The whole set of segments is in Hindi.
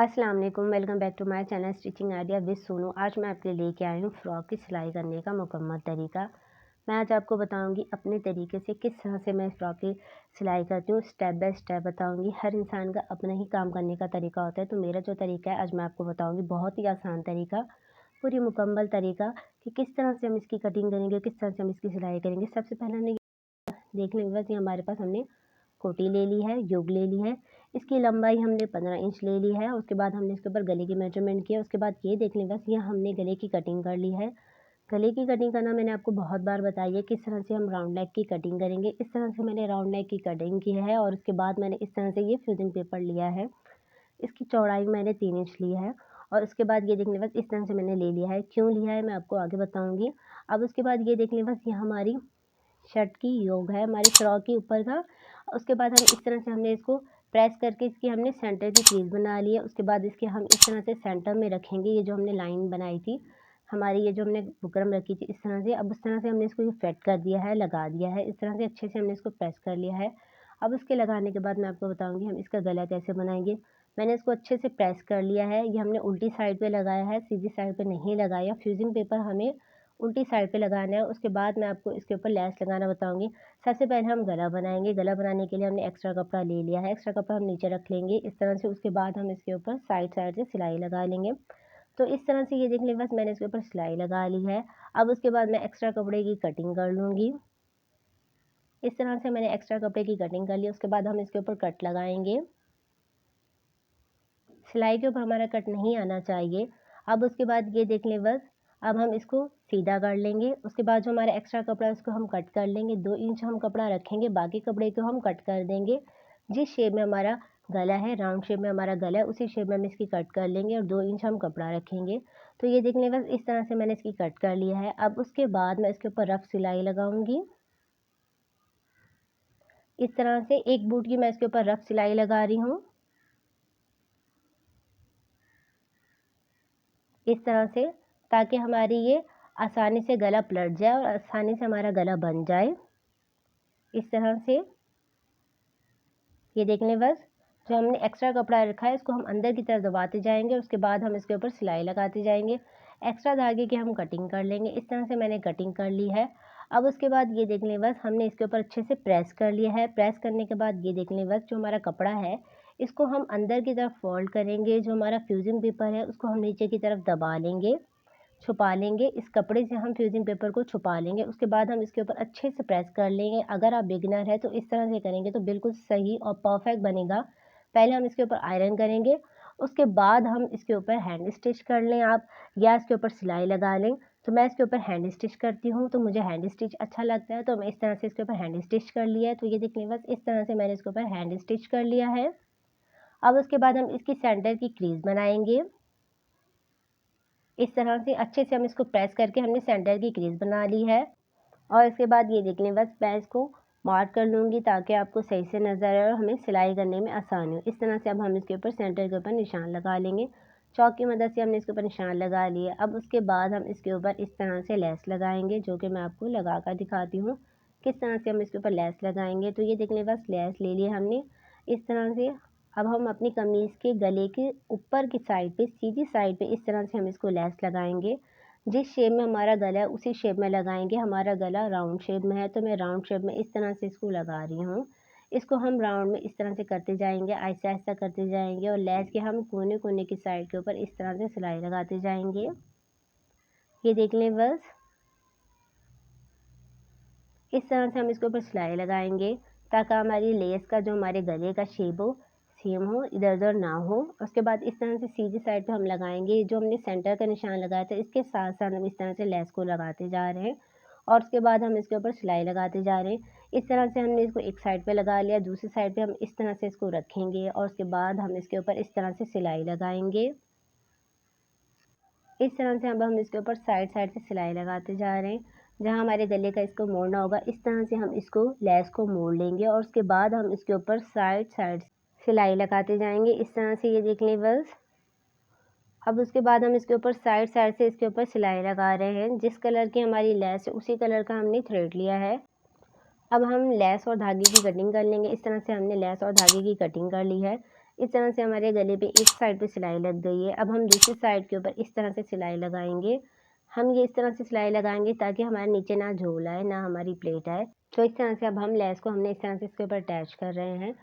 अस्सलाम वालेकुम, welcome back to my channel stitching idea with Sonu. आज मैं आपके लिए लेके आई हूँ फ़्रॉक की सिलाई करने का मुकम्मल तरीका। मैं आज आपको बताऊंगी अपने तरीके से किस तरह से मैं फ़्रॉक की सिलाई करती हूँ, स्टेप बाय स्टेप बताऊंगी। हर इंसान का अपना ही काम करने का तरीका होता है, तो मेरा जो तरीका है आज मैं आपको बताऊँगी बहुत ही आसान तरीका, पूरी मुकम्मल तरीका कि किस तरह से हम इसकी कटिंग करेंगे, किस तरह से हम इसकी सिलाई करेंगे। सबसे पहले हमने देख लेंगे बस ये हमारे पास हमने कोटी ले ली है, योग ले ली है। इसकी लंबाई हमने 15 इंच ले ली है। उसके बाद हमने इसके ऊपर गले की मेजरमेंट किया। उसके बाद ये देख लें बस ये हमने गले की कटिंग कर ली है। गले की कटिंग करना मैंने आपको बहुत बार बताई है किस तरह से हम राउंड नेक की कटिंग करेंगे। इस तरह से मैंने राउंड नेक की कटिंग की है और उसके बाद मैंने इस तरह से ये फ्यूजिंग पेपर लिया है। इसकी चौड़ाई मैंने 3 इंच ली है और उसके बाद ये देख लें बस इस तरह से मैंने ले लिया है। क्यों लिया है मैं आपको आगे बताऊँगी। अब उसके बाद ये देख लें बस ये हमारी शर्ट की योग है, हमारी फ्रॉक के ऊपर का। उसके बाद हम इस तरह से हमने इसको प्रेस करके इसकी हमने सेंटर की क्रीज बना ली है। उसके बाद इसके हम इस तरह से सेंटर में रखेंगे। ये जो हमने लाइन बनाई थी हमारी, ये जो हमने बुकरम रखी थी इस तरह से, अब उस तरह से हमने इसको फिट कर दिया है, लगा दिया है। इस तरह से अच्छे से हमने इसको प्रेस कर लिया है। अब इसके लगाने के बाद मैं आपको बताऊँगी हम इसका गला कैसे बनाएंगे। मैंने इसको अच्छे से प्रेस कर लिया है। ये हमने उल्टी साइड पे लगाया है, सीधी साइड पे नहीं लगाया। फ्यूजिंग पेपर हमें उल्टी साइड पे लगाना है। उसके बाद मैं आपको इसके ऊपर लेस लगाना बताऊँगी। सबसे पहले हम गला बनाएँगे। गला बनाने के लिए हमने एक्स्ट्रा कपड़ा ले लिया है। एक्स्ट्रा कपड़ा हम नीचे रख लेंगे इस तरह से। उसके बाद हम इसके ऊपर साइड से सिलाई लगा लेंगे। तो इस तरह से ये देख लें बस मैंने इसके ऊपर सिलाई लगा ली है। अब उसके बाद मैं एक्स्ट्रा कपड़े की कटिंग कर लूँगी। इस तरह से मैंने एक्स्ट्रा कपड़े की कटिंग कर ली। उसके बाद हम इसके ऊपर कट लगाएँगे। सिलाई के ऊपर हमारा कट नहीं आना चाहिए। अब उसके बाद ये देख लें बस अब हम इसको सीधा कर लेंगे। उसके बाद जो हमारा एक्स्ट्रा कपड़ा है उसको हम कट कर लेंगे। 2 इंच हम कपड़ा रखेंगे, बाकी कपड़े को हम कट कर देंगे। जिस शेप में हमारा गला है, राउंड शेप में हमारा गला है, उसी शेप में हम इसकी कट कर लेंगे और 2 इंच हम कपड़ा रखेंगे। तो ये देख लें बस इस तरह से मैंने इसकी कट कर लिया है। अब उसके बाद मैं इसके ऊपर रफ सिलाई लगाऊंगी। इस तरह से एक बूट की मैं इसके ऊपर रफ सिलाई लगा रही हूँ, इस तरह से, ताकि हमारी ये आसानी से गला पलट जाए और आसानी से हमारा गला बन जाए। इस तरह से ये देख लें बस जो हमने एक्स्ट्रा कपड़ा रखा है इसको हम अंदर की तरफ दबाते जाएंगे। उसके बाद हम इसके ऊपर सिलाई लगाते जाएंगे। एक्स्ट्रा धागे की हम कटिंग कर लेंगे। इस तरह से मैंने कटिंग कर ली है। अब उसके बाद ये देख लें बस हमने इसके ऊपर अच्छे से प्रेस कर लिया है। प्रेस करने के बाद ये देख लें बस जो हमारा कपड़ा है इसको हम अंदर की तरफ फोल्ड करेंगे। जो हमारा फ्यूजिंग पेपर है उसको हम नीचे की तरफ दबा लेंगे, छुपा लेंगे। इस कपड़े से हम फ्यूजिंग पेपर को छुपा लेंगे। उसके बाद हम इसके ऊपर अच्छे से प्रेस कर लेंगे। अगर आप बिगिनर है तो इस तरह से करेंगे तो बिल्कुल सही और परफेक्ट बनेगा। पहले हम इसके ऊपर आयरन करेंगे, उसके बाद हम इसके ऊपर हैंड स्टिच कर लें आप, या इसके ऊपर सिलाई लगा लें। तो मैं इसके ऊपर हैंड स्टिच करती हूँ, तो मुझे हैंड स्टिच अच्छा लगता है, तो मैं इस तरह से इसके ऊपर हैंड स्टिच कर लिया है। तो ये देखिए बस इस तरह से मैंने इसके ऊपर हैंड स्टिच कर लिया है। अब उसके बाद हम इसकी सेंटर की क्रीज बनाएंगे। इस तरह से अच्छे से हम इसको प्रेस करके हमने सेंटर की क्रीज बना ली है। और इसके बाद ये देख लें बस मैं इसको मार्क कर लूँगी ताकि आपको सही से नज़र आए और हमें सिलाई करने में आसानी हो। इस तरह से अब हम इसके ऊपर सेंटर के ऊपर निशान लगा लेंगे। चौक की मदद से हमने इसके ऊपर निशान लगा लिए। अब उसके बाद हम इसके ऊपर इस तरह से लेस लगाएंगे, जो कि मैं आपको लगा कर दिखाती हूँ किस तरह से हम इसके ऊपर लेस लगाएंगे। तो ये देख लें बस लेस ले लिए हमने इस तरह से। अब हम अपनी कमीज़ के गले के ऊपर की साइड पे, सीधी साइड पे इस तरह से हम इसको लेस लगाएंगे। जिस शेप में हमारा गला है उसी शेप में लगाएंगे। हमारा गला राउंड शेप में है तो मैं राउंड शेप में इस तरह से इसको लगा रही हूँ। इसको हम राउंड में इस तरह से करते जाएंगे, आहिस्ता आहिस्ता करते जाएंगे और लेस के हम कोने कोने की साइड के ऊपर इस तरह से सिलाई लगाते जाएंगे। ये देख लें बस इस तरह से हम इसके ऊपर सिलाई लगाएंगे ताकि हमारी लेस का जो हमारे गले का शेप हो सेम हो, इधर उधर ना हो। उसके बाद इस तरह से सीधी साइड पे हम लगाएंगे। जो हमने सेंटर का निशान लगाया था इसके साथ साथ हम इस तरह से लेस को लगाते जा रहे हैं और उसके बाद हम इसके ऊपर सिलाई लगाते जा रहे हैं। इस तरह से हमने इसको एक साइड पे लगा लिया, दूसरी साइड पे हम इस तरह से इसको रखेंगे और उसके बाद हम इसके ऊपर इस तरह से सिलाई लगाएंगे। इस तरह से अब हम इसके ऊपर साइड साइड से सिलाई लगाते जा रहे हैं। जहाँ हमारे गले का इसको मोड़ना होगा इस तरह से हम इसको लेस को मोड़ लेंगे और उसके बाद हम इसके ऊपर साइड साइड सिलाई लगाते जाएंगे। इस तरह से ये देख लें बस। अब उसके बाद हम इसके ऊपर साइड साइड से इसके ऊपर सिलाई लगा रहे हैं। जिस कलर की हमारी लेस है उसी कलर का हमने थ्रेड लिया है। अब हम लेस और धागे की कटिंग कर लेंगे। इस तरह से हमने लेस और धागे की कटिंग कर ली है। इस तरह से हमारे गले पे एक साइड पे सिलाई लग गई है। अब हम दूसरी साइड के ऊपर इस तरह से सिलाई लगाएंगे। हम ये इस तरह से सिलाई लगाएंगे ताकि हमारे नीचे ना झोल आए ना हमारी प्लेट आए। तो इस तरह से अब हम लेस को हमने इस तरह से इसके ऊपर अटैच कर रहे हैं।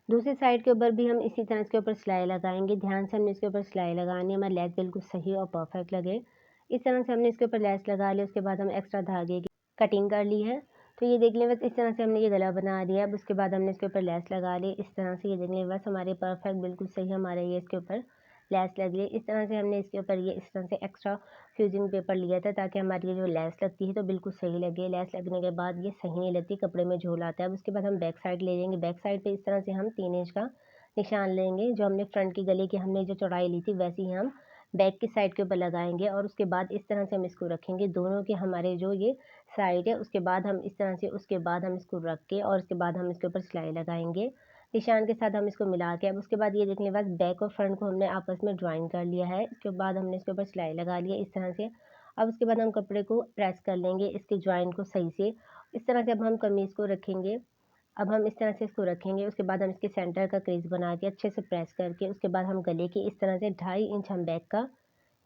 दूसरी साइड के ऊपर भी हम इसी तरह इसके ऊपर सिलाई लगाएंगे। ध्यान से हमने इसके ऊपर सिलाई लगानी है, हमारी लेस बिल्कुल सही और परफेक्ट लगे। इस तरह से हमने इसके ऊपर लेस लगा ली। उसके बाद हम एक्स्ट्रा धागे की कटिंग कर ली है। तो ये देख लें बस इस तरह से हमने ये गला बना दिया। अब उसके बाद हमने इसके ऊपर लेस लगा ली। इस तरह से ये देख लें बस हमारे परफेक्ट बिल्कुल सही हमारे ये इसके ऊपर लेस लग गई। इस तरह से हमने इसके ऊपर ये इस तरह से एक्स्ट्रा फ्यूजिंग पेपर लिया था ताकि हमारी ये जो लेस लगती है तो बिल्कुल सही लगे। लेस लगने के बाद ये सही नहीं लगती, कपड़े में झोल आता है। अब उसके बाद हम बैक साइड ले लेंगे। बैक साइड पे इस तरह से हम 3 इंच का निशान लेंगे। जो हमने फ्रंट की गले की हमने जो चौड़ाई ली थी वैसे ही हम बैक की साइड के ऊपर लगाएंगे और उसके बाद इस तरह से हम इसको रखेंगे। दोनों के हमारे जो ये साइड है उसके बाद हम इस तरह से उसके बाद हम इसको रख के और उसके बाद हम इसके ऊपर सिलाई लगाएंगे निशान के साथ। हम इसको मिला के अब उसके बाद ये देखने के बाद बैक और फ्रंट को हमने आपस में ड्राइंग कर लिया है। इसके बाद हमने इसके ऊपर सिलाई लगा लिया इस तरह से। अब उसके बाद हम कपड़े को प्रेस कर लेंगे इसके जॉइंट को सही से। इस तरह से अब हम कमीज़ को रखेंगे। अब हम इस तरह से इसको रखेंगे। उसके बाद हम इसके सेंटर का क्रीज बना के अच्छे से प्रेस करके उसके बाद हम गले की इस तरह से 2.5 इंच हम बैक का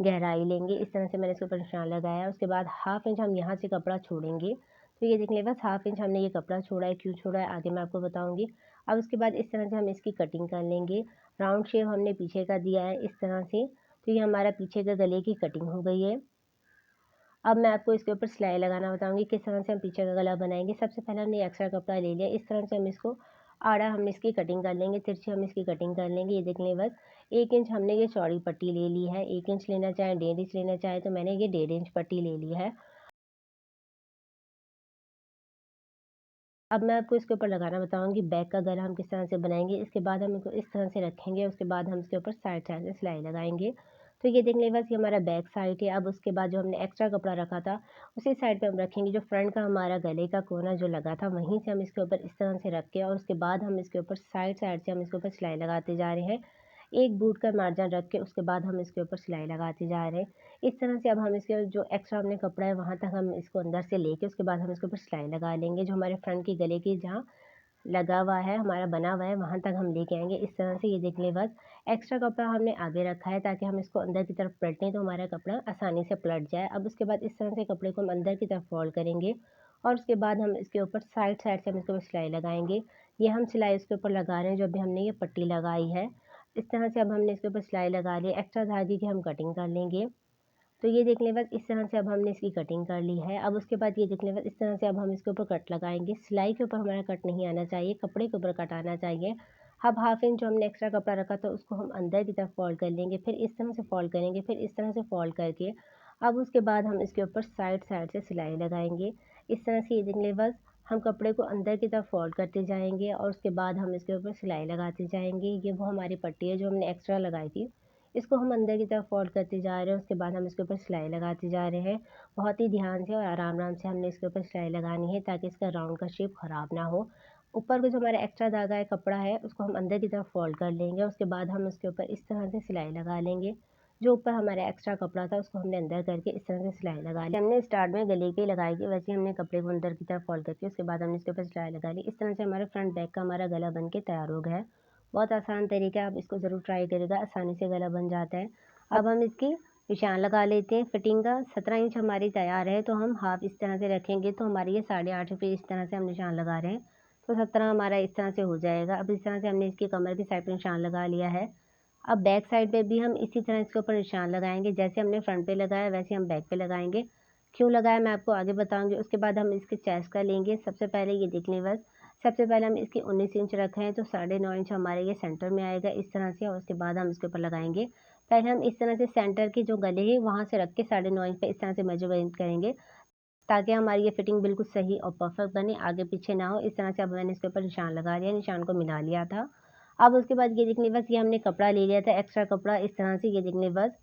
गहराई लेंगे। इस तरह से मैंने इसके ऊपर निशान लगाया। उसके बाद हाफ इंच हम यहाँ से कपड़ा छोड़ेंगे। तो ये देख लें बस हाफ इंच हमने ये कपड़ा छोड़ा है। क्यों छोड़ा है आगे मैं आपको बताऊंगी। अब उसके बाद इस तरह से हम इसकी कटिंग कर लेंगे। राउंड शेप हमने पीछे का दिया है इस तरह से। तो ये हमारा पीछे का गले की कटिंग हो गई है। अब मैं आपको इसके ऊपर सिलाई लगाना बताऊंगी किस तरह से हम पीछे का गला बनाएंगे। सबसे पहले हमने एक्स्ट्रा कपड़ा ले लिया। इस तरह से हम इसको आड़ा हम इसकी कटिंग कर लेंगे, तिरछी हम इसकी कटिंग कर लेंगे। ये देख लें बस 1 इंच हमने ये चौड़ी पट्टी ले ली है। 1 इंच लेना चाहे 1.5 इंच लेना चाहे तो मैंने ये 1.5 इंच पट्टी ले ली है। अब मैं आपको इसके ऊपर लगाना बताऊंगी बैक का गला हम किस तरह से बनाएंगे। इसके बाद हम इसको इस तरह से रखेंगे। उसके बाद हम इसके ऊपर साइड साइड से सिलाई लगाएंगे। तो ये देख लें बस ये हमारा बैक साइड है। अब उसके बाद जो हमने एक्स्ट्रा कपड़ा रखा था उसी साइड पे हम रखेंगे। जो फ्रंट का हमारा गले का कोना जो लगा था वहीं से हम इसके ऊपर इस तरह से रख के और उसके बाद हम इसके ऊपर साइड साइड से हम इसके ऊपर सिलाई लगाते जा रहे हैं। एक बूट का मार्जिन रख के उसके बाद हम इसके ऊपर सिलाई लगाते जा रहे हैं। इस तरह से अब हम इसके जो एक्स्ट्रा हमने कपड़ा है वहाँ तक हम इसको अंदर से लेके उसके बाद हम इसके ऊपर सिलाई लगा लेंगे। जो हमारे फ्रंट की गले की जहाँ लगा हुआ है हमारा बना हुआ है वहाँ तक हम लेके आएंगे। इस तरह से ये देख लें बस एक्स्ट्रा कपड़ा हमने आगे रखा है ताकि हम इसको अंदर की तरफ पलटें तो हमारा कपड़ा आसानी से पलट जाए। अब उसके बाद इस तरह से कपड़े को हम अंदर की तरफ फोल्ड करेंगे और उसके बाद हम इसके ऊपर साइड साइड से हम इसके ऊपर सिलाई लगाएंगे। ये हम सिलाई इसके ऊपर लगा रहे हैं जो अभी हमने ये पट्टी लगाई है। इस तरह से अब हमने इसके ऊपर सिलाई लगा ली। एक्स्ट्रा धागे की हम कटिंग कर लेंगे। तो ये देख लें बस इस तरह से अब हमने इसकी कटिंग कर ली है। अब उसके बाद ये देख लें बस इस तरह से अब हम इसके ऊपर कट लगाएंगे। सिलाई के ऊपर हमारा कट नहीं आना चाहिए, कपड़े के ऊपर कट आना चाहिए। अब हाफ इंच जो हमने एक्स्ट्रा कपड़ा रखा था उसको हम अंदर की तरफ फोल्ड कर लेंगे, फिर इस तरह से फोल्ड करेंगे, फिर इस तरह से फोल्ड करके अब उसके बाद हम इसके ऊपर साइड साइड से सिलाई लगाएंगे। इस तरह से ये देख लें बस हम कपड़े को अंदर की तरफ फोल्ड करते जाएंगे और उसके बाद हम इसके ऊपर सिलाई लगाते जाएंगे। ये वो हमारी पट्टी है जो हमने एक्स्ट्रा लगाई थी, इसको हम अंदर की तरफ फोल्ड करते जा रहे हैं। उसके बाद हम इसके ऊपर सिलाई लगाते जा रहे हैं। बहुत ही ध्यान से और आराम आराम से हमने इसके ऊपर सिलाई लगानी है ताकि इसका राउंड का शेप ख़राब ना हो। ऊपर का जो हमारा एक्स्ट्रा धागा है कपड़ा है उसको हम अंदर की तरफ फोल्ड कर लेंगे। उसके बाद हम उसके ऊपर इस तरह से सिलाई लगा लेंगे। जो ऊपर हमारा एक्स्ट्रा कपड़ा था उसको हमने अंदर करके इस तरह से सिलाई लगा ली। हमने स्टार्ट में गले की लगाई थी वैसे हमने कपड़े को अंदर की तरफ फोल्ड करके उसके बाद हमने इसके ऊपर सिलाई लगा ली। इस तरह से हमारे फ्रंट बैक का हमारा गला बन के तैयार हो गया है। बहुत आसान तरीका है, आप इसको ज़रूर ट्राई करिएगा, आसानी से गला बन जाता है। अब हम इसकी निशान लगा लेते हैं। फिटिंग का 17 इंच हमारी तैयार है तो हम हाफ इस तरह से रखेंगे तो हमारी ये 8.5 पे इस तरह से हम निशान लगा रहे हैं तो 17 हमारा इस तरह से हो जाएगा। अब इस तरह से हमने इसकी कमर की साइड पे निशान लगा लिया है। अब बैक साइड पे भी हम इसी तरह इसके ऊपर निशान लगाएंगे। जैसे हमने फ्रंट पे लगाया वैसे हम बैक पे लगाएंगे। क्यों लगाया मैं आपको आगे बताऊंगी। उसके बाद हम इसके चेस्ट का लेंगे। सबसे पहले ये देख लें बस सबसे पहले हम इसकी 19 इंच रखे हैं तो 9.5 इंच हमारे ये सेंटर में आएगा इस तरह से और उसके बाद हम इसके ऊपर लगाएंगे। पहले हम इस तरह से सेंटर की जो गले है वहाँ से रख के 9.5 इंच पे इस तरह से मेजरमेंट करेंगे ताकि हमारी ये फिटिंग बिल्कुल सही और परफेक्ट बने, आगे पीछे ना हो। इस तरह से अब मैंने इसके ऊपर निशान लगा लिया, निशान को मिला लिया था। अब उसके बाद ये देखने बस ये हमने कपड़ा ले लिया था एक्स्ट्रा कपड़ा इस तरह से। ये देखने बस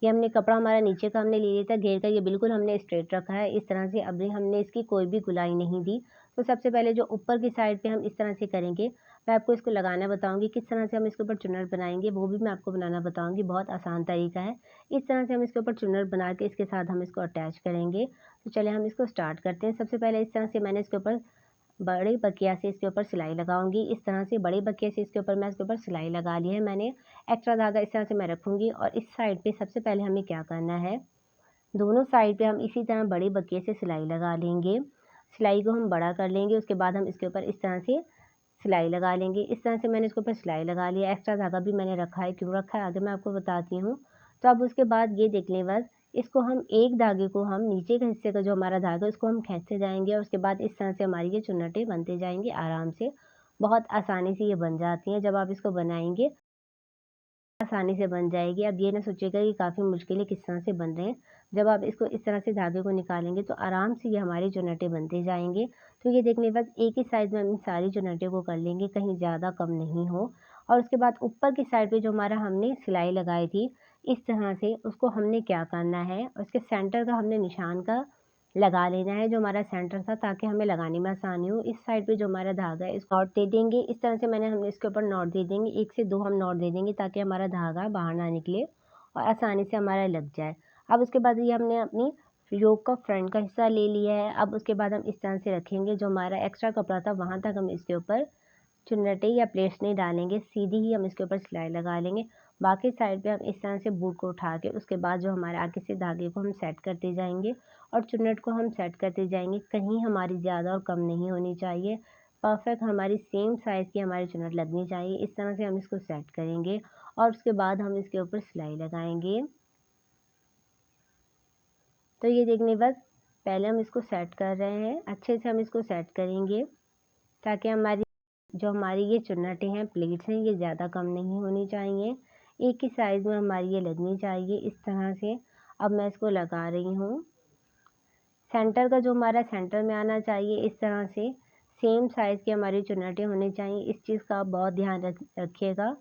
ये हमने कपड़ा हमारा नीचे का हमने ले लिया था घेर कर, ये बिल्कुल हमने स्ट्रेट रखा है इस तरह से। अभी हमने इसकी कोई भी गुलाई नहीं दी। तो सबसे पहले जो ऊपर की साइड पे हम इस तरह से करेंगे। मैं आपको इसको लगाना बताऊंगी किस तरह से हम इसके ऊपर चुनर बनाएंगे, वो भी मैं आपको बनाना बताऊंगी। बहुत आसान तरीका है। इस तरह से हम इसके ऊपर चुनर बना के इसके साथ हम इसको अटैच करेंगे। तो चलिए हम इसको स्टार्ट करते हैं। सबसे पहले इस तरह से मैंने इसके ऊपर बड़े बकिया से इसके ऊपर सिलाई लगाऊंगी। इस तरह से बड़े बकिया से इसके ऊपर इसके ऊपर सिलाई लगा ली है मैंने। एक्स्ट्रा धागा इस तरह से मैं रखूंगी और इस साइड पे सबसे पहले हमें क्या करना है, दोनों साइड पे हम इसी तरह बड़े बकिए से सिलाई लगा लेंगे। सिलाई को हम बड़ा कर लेंगे, उसके बाद हम इसके ऊपर इस तरह से सिलाई लगा लेंगे। इस तरह से मैंने इसके ऊपर सिलाई लगा लिया। एक्स्ट्रा धागा भी मैंने रखा है, क्यों रखा है आगे मैं आपको बताती हूँ। तो अब उसके बाद ये देख लें, बस इसको हम एक धागे को हम नीचे के हिस्से का जो हमारा धागा है उसको हम खींचते जाएंगे और उसके बाद इस तरह से हमारी ये चुन्नटें बनते जाएंगी आराम से। बहुत आसानी से ये बन जाती हैं। जब आप इसको बनाएंगे आसानी से बन जाएगी। अब ये ना सोचिएगा कि काफ़ी मुश्किलें किस तरह से बन रहे हैं। जब आप इसको इस तरह से धागे को निकालेंगे तो आराम से ये हमारी चुन्नटें बनते जाएंगे। तो ये देखने बस एक ही साइज़ में हम सारी चुन्नटें को कर लेंगे, कहीं ज़्यादा कम नहीं हो। और उसके बाद ऊपर की साइड पे जो हमारा हमने सिलाई लगाई थी इस तरह से, उसको हमने क्या करना है, उसके सेंटर का हमने निशान का लगा लेना है, जो हमारा सेंटर था, ताकि हमें लगाने में आसानी हो। इस साइड पे जो हमारा धागा है इसको नॉट दे देंगे। इस तरह से हमने इसके ऊपर नॉट दे देंगे, 1 से 2 हम नॉट दे देंगे ताकि हमारा धागा बाहर ना निकले और आसानी से हमारा लग जाए। अब उसके बाद ये हमने अपनी योक का फ्रंट का हिस्सा ले लिया है। अब उसके बाद हम इस तरह से रखेंगे, जो हमारा एक्स्ट्रा कपड़ा था वहाँ तक हम इसके ऊपर चुन्नटें या प्लेट्स नहीं डालेंगे, सीधी ही हम इसके ऊपर सिलाई लगा लेंगे। बाकी साइड पे हम इस तरह से बूट को उठा के उसके बाद जो हमारे आगे से धागे को हम सेट करते जाएंगे और चुन्नट को हम सेट करते जाएंगे। कहीं हमारी ज़्यादा और कम नहीं होनी चाहिए, परफेक्ट हमारी सेम साइज़ की हमारी चुन्नट लगनी चाहिए। इस तरह से हम इसको सेट करेंगे और उसके बाद हम इसके ऊपर सिलाई लगाएंगे। तो ये देखने बस पहले हम इसको सेट कर रहे हैं, अच्छे से हम इसको सेट करेंगे ताकि हमारी ये चुन्नटें हैं, प्लेट्स हैं, ये ज़्यादा कम नहीं होनी चाहिए, एक ही साइज़ में हमारी ये लगनी चाहिए। इस तरह से अब मैं इसको लगा रही हूँ। सेंटर का जो हमारा सेंटर में आना चाहिए, इस तरह से सेम साइज़ की हमारी चुन्नटें होनी चाहिए। इस चीज़ का आप बहुत ध्यान रखिएगा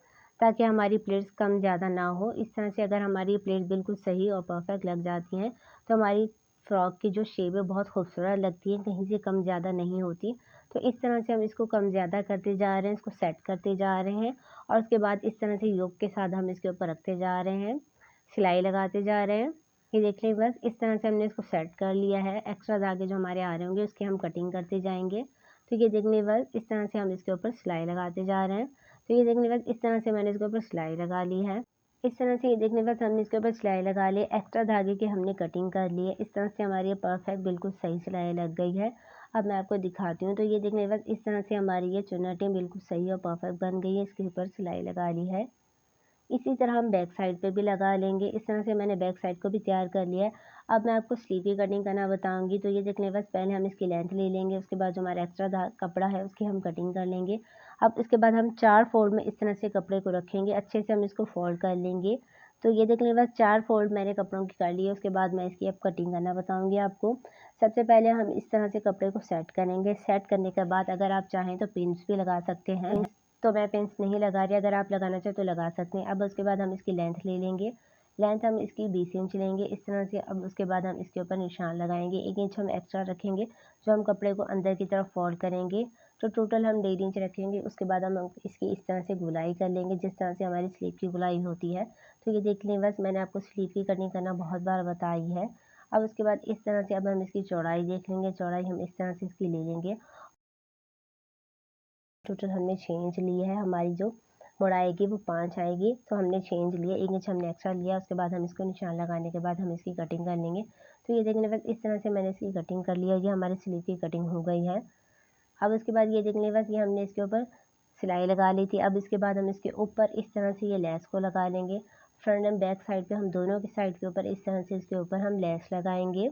ताकि हमारी प्लेट्स कम ज़्यादा ना हो। इस तरह से अगर हमारी प्लेट बिल्कुल सही और परफेक्ट लग जाती हैं तो हमारी फ्रॉक की जो शेप है बहुत खूबसूरत लगती है, कहीं से कम ज़्यादा नहीं होती। तो इस तरह से हम इसको कम ज़्यादा करते जा रहे हैं, इसको सेट करते जा रहे हैं और उसके बाद इस तरह से योक के साथ हम इसके ऊपर रखते जा रहे हैं, सिलाई लगाते जा रहे हैं। ये देख लें, बस इस तरह से हमने इसको सेट कर लिया है। एक्स्ट्रा धागे जो हमारे आ रहे होंगे उसकी हम कटिंग करते जाएंगे। तो ये देखने बस इस तरह से हम इसके ऊपर सिलाई लगाते जा रहे हैं। तो ये देखने बस इस तरह से मैंने इसके ऊपर सिलाई लगा ली है। इस तरह से ये देखने बस हमने इसके ऊपर सिलाई लगा ली, एक्स्ट्रा धागे की हमने कटिंग कर ली है। इस तरह से हमारी ये परफेक्ट बिल्कुल सही सिलाई लग गई है। अब मैं आपको दिखाती हूँ। तो ये देखने बस इस तरह से हमारी ये चुन्नटें बिल्कुल सही और परफेक्ट बन गई है। इसके ऊपर सिलाई लगा ली है। इसी तरह हम बैक साइड पे भी लगा लेंगे। इस तरह से मैंने बैक साइड को भी तैयार कर लिया है। अब मैं आपको स्लीव की कटिंग करना बताऊंगी। तो ये देखने बस पहले हम इसकी लेंथ ले लेंगे, उसके बाद जो हमारा एक्स्ट्रा कपड़ा है उसकी हम कटिंग कर लेंगे। अब इसके बाद हम 4 फोल्ड में इस तरह से कपड़े को रखेंगे, अच्छे से हम इसको फोल्ड कर लेंगे। तो ये देखने बस 4 फोल्ड मैंने कपड़ों की कर ली है। उसके बाद मैं इसकी अब कटिंग करना बताऊँगी आपको। सबसे पहले हम इस तरह से कपड़े को सेट करेंगे। सेट करने के बाद अगर आप चाहें तो पिन्स भी लगा सकते हैं, तो मैं पिन्स नहीं लगा रही, अगर आप लगाना चाहें तो लगा सकते हैं। अब उसके बाद हम इसकी लेंथ ले लेंगे। लेंथ हम इसकी 20 इंच लेंगे इस तरह से। अब उसके बाद हम इसके ऊपर निशान लगाएंगे, 1 इंच हम एक्स्ट्रा रखेंगे जो हम कपड़े को अंदर की तरफ फोल्ड करेंगे। तो टोटल हम 1.5 इंच रखेंगे। उसके बाद हम इसकी इस तरह से गुलाई कर लेंगे, जिस तरह से हमारी स्लीव की गुलाई होती है। तो ये देख लें, बस मैंने आपको स्लीव की कटिंग करना बहुत बार बताई है। अब उसके बाद इस तरह से अब हम इसकी चौड़ाई देख लेंगे। चौड़ाई हम इस तरह से इसकी ले लेंगे। टोटल हमने 6 इंच लिए है। हमारी जो मोड़ आएगी वो 5 आएगी, तो हमने 6 इंच लिए, 1 इंच हमने एक्स्ट्रा लिया। उसके बाद हम इसको निशान लगाने के बाद हम इसकी कटिंग कर लेंगे। तो ये देखने बस इस तरह से मैंने इसकी कटिंग कर लिया। ये हमारी स्लीव की कटिंग हो गई है। अब उसके बाद ये देखने बस ये हमने इसके ऊपर सिलाई लगा ली थी। अब इसके बाद हम इसके ऊपर इस तरह से ये लेस को लगा लेंगे। फ्रंट एंड बैक साइड पे हम दोनों की साइड के ऊपर इस तरह से इसके ऊपर हम लेस लगाएंगे।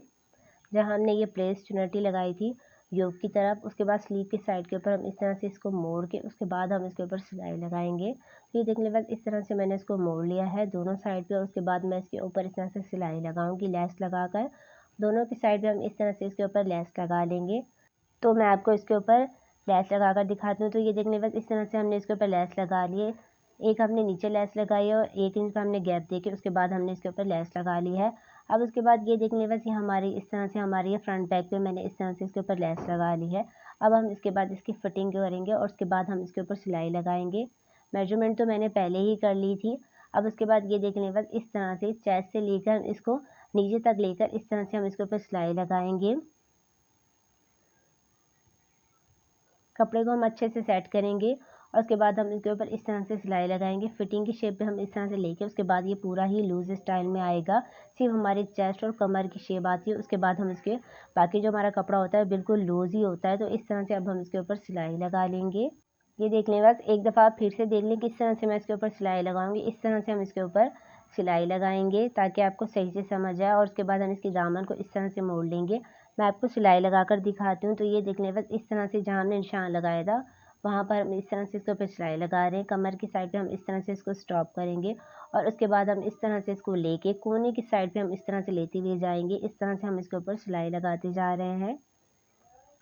जहाँ हमने ये प्लेस चुनौती लगाई थी योक की तरफ, उसके बाद स्लीव की साइड के ऊपर हम इस तरह से इसको मोड़ के उसके बाद हम इसके ऊपर सिलाई लगाएंगे। तो ये देखने बाद इस तरह से मैंने इसको मोड़ लिया है दोनों साइड पे और उसके बाद मैं इसके ऊपर इस तरह से सिलाई लगाऊंगी लेस लगाकर। दोनों की साइड पे हम इस तरह से इसके ऊपर लेस लगा लेंगे। तो मैं आपको इसके ऊपर लेस लगाकर दिखाती हूँ। तो ये देखने बस इस तरह से हमने इसके ऊपर लेस लगा ली है। एक हमने नीचे लेस लगाई है और 1 इंच का हमने गैप देके उसके बाद हमने इसके ऊपर लेस लगा ली है। अब उसके बाद ये देखने बस ये हमारी इस तरह से हमारी ये फ्रंट बैक पे मैंने इस तरह से इसके ऊपर लेस लगा ली है। अब हम इसके बाद इसकी फिटिंग करेंगे और उसके बाद हम इसके ऊपर सिलाई लगाएंगे। मेजरमेंट तो मैंने पहले ही कर ली थी। अब उसके बाद ये देखने बस इस तरह से चेस्ट से लेकर हम इसको नीचे तक लेकर इस तरह से हम इसके ऊपर सिलाई लगाएंगे। कपड़े को हम अच्छे से सेट करेंगे और उसके बाद हम इसके ऊपर इस तरह से सिलाई लगाएंगे। फिटिंग की शेप पे हम इस तरह से लेके उसके बाद ये पूरा ही लूज़ स्टाइल में आएगा। सिर्फ हमारी चेस्ट और कमर की शेप आती है। उसके बाद हम इसके बाकी जो हमारा कपड़ा होता है बिल्कुल लूज़ ही होता है। तो इस तरह से अब हम इसके ऊपर सिलाई लगा लेंगे। ये देख लें, बस एक दफ़ा आप फिर से देख लें किस तरह से मैं इसके ऊपर सिलाई लगाऊंगी। इस तरह से हम इसके ऊपर सिलाई लगाएंगे ताकि आपको सही से समझ आए। और उसके बाद हम इसके दामन को इस तरह से मोड़ लेंगे। मैं आपको सिलाई लगाकर दिखाती हूँ। तो ये देख लें, बस इस तरह से जहाँ हमने निशान लगाया था वहाँ पर हम इस तरह से इसके ऊपर सिलाई लगा रहे हैं। कमर की साइड पे हम इस तरह से इसको स्टॉप करेंगे और उसके बाद हम इस तरह से इसको लेके कोने की साइड पे हम इस तरह से लेते हुए जाएंगे। इस तरह से हम इसके ऊपर सिलाई लगाते जा रहे हैं।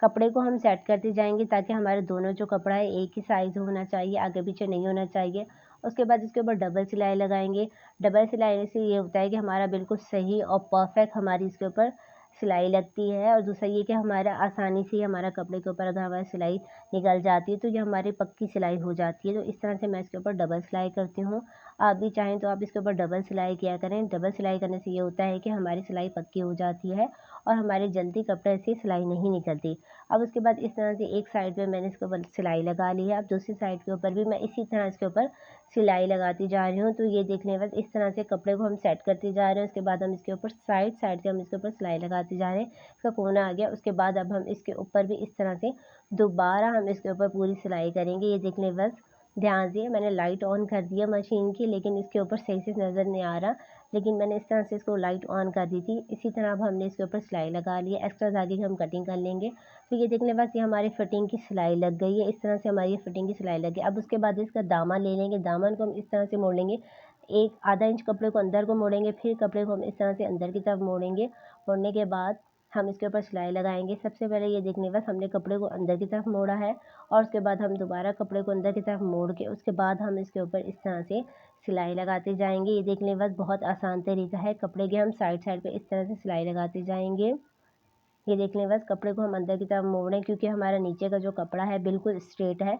कपड़े को हम सेट करते जाएंगे ताकि हमारे दोनों जो कपड़ा है एक ही साइज़ होना चाहिए, आगे पीछे नहीं होना चाहिए। उसके बाद इसके ऊपर डबल सिलाई लगाएंगे। डबल सिलाई से ये होता है कि हमारा बिल्कुल सही और परफेक्ट हमारी इसके ऊपर सिलाई लगती है। और दूसरा ये कि हमारा आसानी से हमारा कपड़े के ऊपर अगर हमारी सिलाई निकल जाती है तो ये हमारी पक्की सिलाई हो जाती है। तो इस तरह से मैं इसके ऊपर डबल सिलाई करती हूँ। आप भी चाहें तो आप इसके ऊपर डबल सिलाई किया करें। डबल सिलाई करने से ये होता है कि हमारी सिलाई पक्की हो जाती है और हमारी जल्दी कपड़े से सिलाई नहीं निकलती। अब उसके बाद इस तरह से एक साइड पे मैंने इसके ऊपर सिलाई लगा ली है। अब दूसरी साइड के ऊपर भी मैं इसी तरह इसके ऊपर सिलाई लगाती जा रही हूँ। तो ये देख लें, बस इस तरह से कपड़े को हम सेट करते जा रहे हैं। उसके बाद हम इसके ऊपर साइड साइड से हम इसके ऊपर सिलाई लगाते जा रहे हैं। इसका कोना आ गया। उसके बाद अब हम इसके ऊपर भी इस तरह से दोबारा हम इसके ऊपर पूरी सिलाई करेंगे। ये देख लें, बस ध्यान से मैंने लाइट ऑन कर दिया मशीन की, लेकिन इसके ऊपर सही से नज़र नहीं आ रहा, लेकिन मैंने इस तरह से इसको लाइट ऑन कर दी थी। इसी तरह अब हमने इसके ऊपर सिलाई लगा ली है। एक्स्ट्रा धागे की हम कटिंग कर लेंगे। तो ये देख लें, बस ये हमारी फिटिंग की सिलाई लग गई है। इस तरह से हमारी फिटिंग की सिलाई लग गई। अब उसके बाद इसका दामन ले लेंगे। दामन को हम इस तरह से मोड़ लेंगे। एक आधा इंच कपड़े को अंदर को मोड़ेंगे, फिर कपड़े को हम इस तरह से अंदर की तरफ मोड़ेंगे। मोड़ने के बाद हम इसके ऊपर सिलाई लगाएंगे। सबसे पहले ये देखने, बस हमने कपड़े को अंदर की तरफ मोड़ा है और उसके बाद हम दोबारा कपड़े को अंदर की तरफ मोड़ के उसके बाद हम इसके ऊपर इस तरह से सिलाई लगाते जाएंगे। ये देख लें, बस बहुत आसान तरीका है। कपड़े के हम साइड साइड पे इस तरह से सिलाई लगाते जाएंगे। ये देख लें, बस कपड़े को हम अंदर की तरफ मोड़ें क्योंकि हमारा नीचे का जो कपड़ा है बिल्कुल स्ट्रेट है,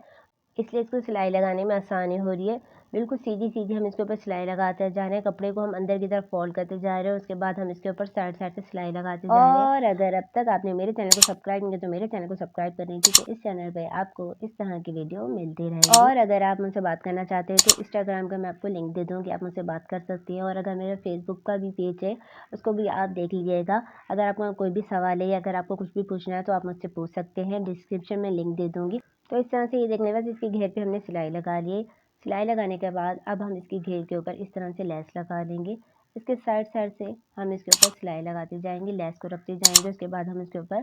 इसलिए इसको सिलाई लगाने में आसानी हो रही है। बिल्कुल सीधी-सीधी हम इसके ऊपर सिलाई लगाते जा रहे हैं। कपड़े को हम अंदर की तरफ फ़ोल्ड करते जा रहे हैं। उसके बाद हम इसके ऊपर साइड-साइड से सिलाई लगाते जा रहे हैं। और अगर अब तक आपने मेरे चैनल को सब्सक्राइब नहीं किया तो मेरे चैनल को सब्सक्राइब कर लीजिए क्योंकि इस चैनल पे आपको इस तरह की वीडियो मिलती रहेगी। और अगर आप मुझसे बात करना चाहते हैं तो इंस्टाग्राम का मैं आपको लिंक दे दूँगी, आप मुझसे बात कर सकती हैं। और अगर मेरा फेसबुक का भी पेज है, उसको भी आप देख लीजिएगा। अगर आपका कोई भी सवाल है या अगर आपको कुछ भी पूछना है तो आप मुझसे पूछ सकते हैं। डिस्क्रिप्शन में लिंक दे दूँगी। तो इस तरह से ये देखने, बस इसकी घेर पे हमने सिलाई लगा ली। सिलाई लगाने के बाद अब हम इसकी घेर के ऊपर इस तरह से लेस लगा लेंगे। इसके साइड साइड से हम इसके ऊपर सिलाई लगाते जाएंगे, लेस को रखते जाएंगे। उसके बाद हम इसके ऊपर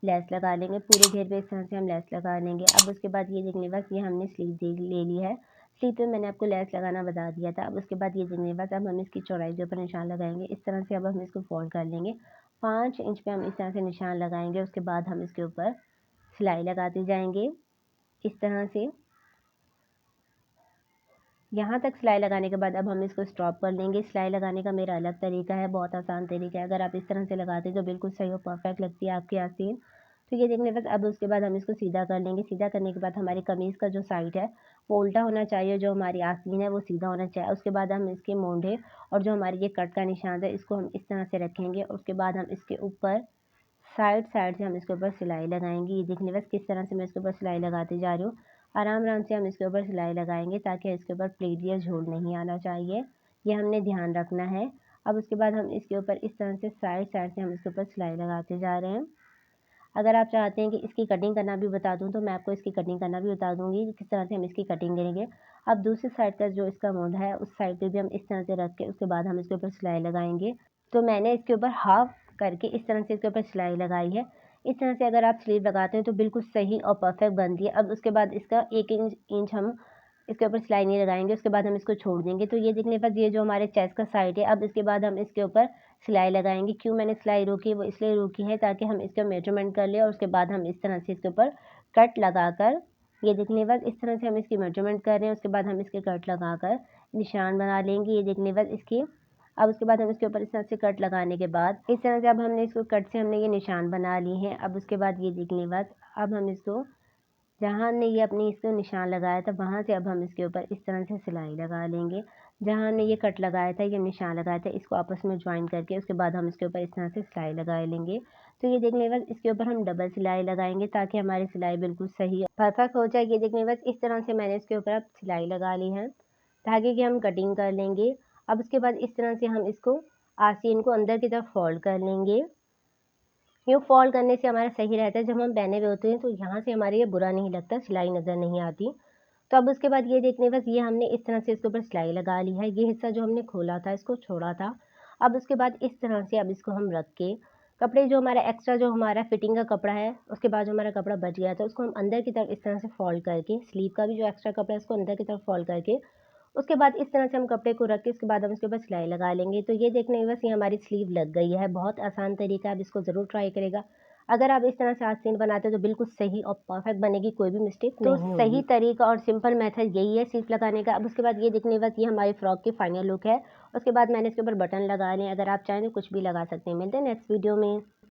लेस लगा लेंगे। पूरे घेर पे इस तरह से हम लेस लगा लेंगे। अब उसके बाद ये देखने, बस ये हमने स्लीव ले ली है। स्लीव पे मैंने आपको लेस लगाना बता दिया था। अब उसके बाद ये देखने, बस अब हम इसकी चौड़ाई के ऊपर निशान लगाएंगे। इस तरह से अब हम इसको फोल्ड कर लेंगे। 5 इंच पे हम इस तरह से निशान लगाएंगे। उसके बाद हम इसके ऊपर सिलाई लगाते जाएंगे इस तरह से। यहाँ तक सिलाई लगाने के बाद अब हम इसको स्टॉप कर लेंगे। सिलाई लगाने का मेरा अलग तरीका है, बहुत आसान तरीका है। अगर आप इस तरह से लगाते हैं तो बिल्कुल सही और परफेक्ट लगती है आपकी आस्तीन। तो ये देखने बस अब उसके बाद हम इसको सीधा कर लेंगे। सीधा करने के बाद हमारी कमीज़ का जो साइड है वो उल्टा होना चाहिए, जो हमारी आस्तीन है वो सीधा होना चाहिए। उसके बाद हम इसके मोंढे और जो हमारी ये कट का निशान है इसको हम इस तरह से रखेंगे। उसके बाद हम इसके ऊपर साइड साइड से हम इसके ऊपर सिलाई लगाएंगे। ये देखने, बस किस तरह से मैं इसके ऊपर सिलाई लगाती जा रही हूँ। आराम आराम से हम इसके ऊपर सिलाई लगाएंगे ताकि इसके ऊपर प्लीट या झोल नहीं आना चाहिए, ये हमने ध्यान रखना है। अब उसके बाद हम इसके ऊपर इस तरह से साइड साइड से हम इसके ऊपर सिलाई लगाते जा रहे हैं। अगर आप चाहते हैं कि इसकी कटिंग करना भी बता दूं तो मैं आपको इसकी कटिंग करना भी बता दूंगी कि किस तरह से हम इसकी कटिंग करेंगे। अब दूसरी साइड का जो इसका मोड़ है उस साइड पे भी हम इस तरह से रख के उसके बाद हम इसके ऊपर सिलाई लगाएंगे। तो मैंने इसके ऊपर हाफ करके इस तरह से इसके ऊपर सिलाई लगाई है। इस तरह से अगर आप स्लीव लगाते हैं तो बिल्कुल सही और परफेक्ट बनती है। अब उसके बाद इसका 1 इंच हम इसके ऊपर सिलाई नहीं लगाएंगे। उसके बाद हम इसको छोड़ देंगे। तो ये देखने पर ये जो हमारे चेस्ट का साइड है, अब इसके बाद हम इसके ऊपर सिलाई लगाएंगे। क्यों मैंने सिलाई रोकी, वो इसलिए रोकी है ताकि हम इसका मेजरमेंट कर लें और उसके बाद हम इस तरह से इसके ऊपर कट लगाकर, ये देखने बस इस तरह से हम इसकी मेजरमेंट कर रहे हैं। उसके बाद हम इसके कट लगाकर निशान बना लेंगे। ये देखने बस इसकी, अब उसके बाद हम इसके ऊपर इस तरह से कट लगाने के बाद इस तरह से अब हमने इसको कट से हमने ये निशान बना लिए हैं। अब उसके बाद ये देखने बस अब हम इसको जहाँ हमने ये अपनी इसको निशान लगाया था वहाँ से अब हम इसके ऊपर इस तरह से सिलाई लगा लेंगे जहाँ हमने ये कट लगाया था, ये निशान लगाया था, इसको आपस में ज्वाइन करके उसके बाद हम इसके ऊपर इस तरह से सिलाई लगा लेंगे। तो ये देखने के बाद इसके ऊपर हम डबल सिलाई लगाएंगे ताकि हमारी सिलाई बिल्कुल सही परफेक्ट हो जाए। ये देखने के बाद इस तरह से मैंने इसके ऊपर अब सिलाई लगा ली है। धागे की हम कटिंग कर लेंगे। अब उसके बाद इस तरह से हम इसको आस्तीन को अंदर की तरफ फोल्ड कर लेंगे। यूँ फोल्ड करने से हमारा सही रहता है। जब हम पहने हुए होते हैं तो यहाँ से हमारे ये बुरा नहीं लगता, सिलाई नज़र नहीं आती। तो अब उसके बाद ये देखने बस ये हमने इस तरह से इसके ऊपर सिलाई लगा ली है। ये हिस्सा जो हमने खोला था इसको छोड़ा था। अब उसके बाद इस तरह से अब इसको हम रख के कपड़े जो हमारा एक्स्ट्रा जो हमारा फिटिंग का कपड़ा है, उसके बाद जो हमारा कपड़ा बच गया था उसको हम अंदर की तरफ इस तरह से फोल्ड करके, स्लीव का भी जो एक्स्ट्रा कपड़ा है उसको अंदर की तरफ फोल्ड करके उसके बाद इस तरह से हम कपड़े को रख के उसके बाद हम इसके ऊपर सिलाई लगा लेंगे। तो ये देखने में बस ये हमारी स्लीव लग गई है। बहुत आसान तरीका है, आप इसको ज़रूर ट्राई करेगा। अगर आप इस तरह से आस्तीन बनाते हो तो बिल्कुल सही और परफेक्ट बनेगी, कोई भी मिस्टेक तो नहीं होगी। सही तरीका और सिंपल मेथड यही है स्लीव लगाने का। अब उसके बाद ये देखने के बाद ये हमारी फ्रॉक की फाइनल लुक है। उसके बाद मैंने इसके ऊपर बटन लगा लिए। अगर आप चाहें तो कुछ भी लगा सकते हैं। मिलते हैं नेक्स्ट वीडियो में।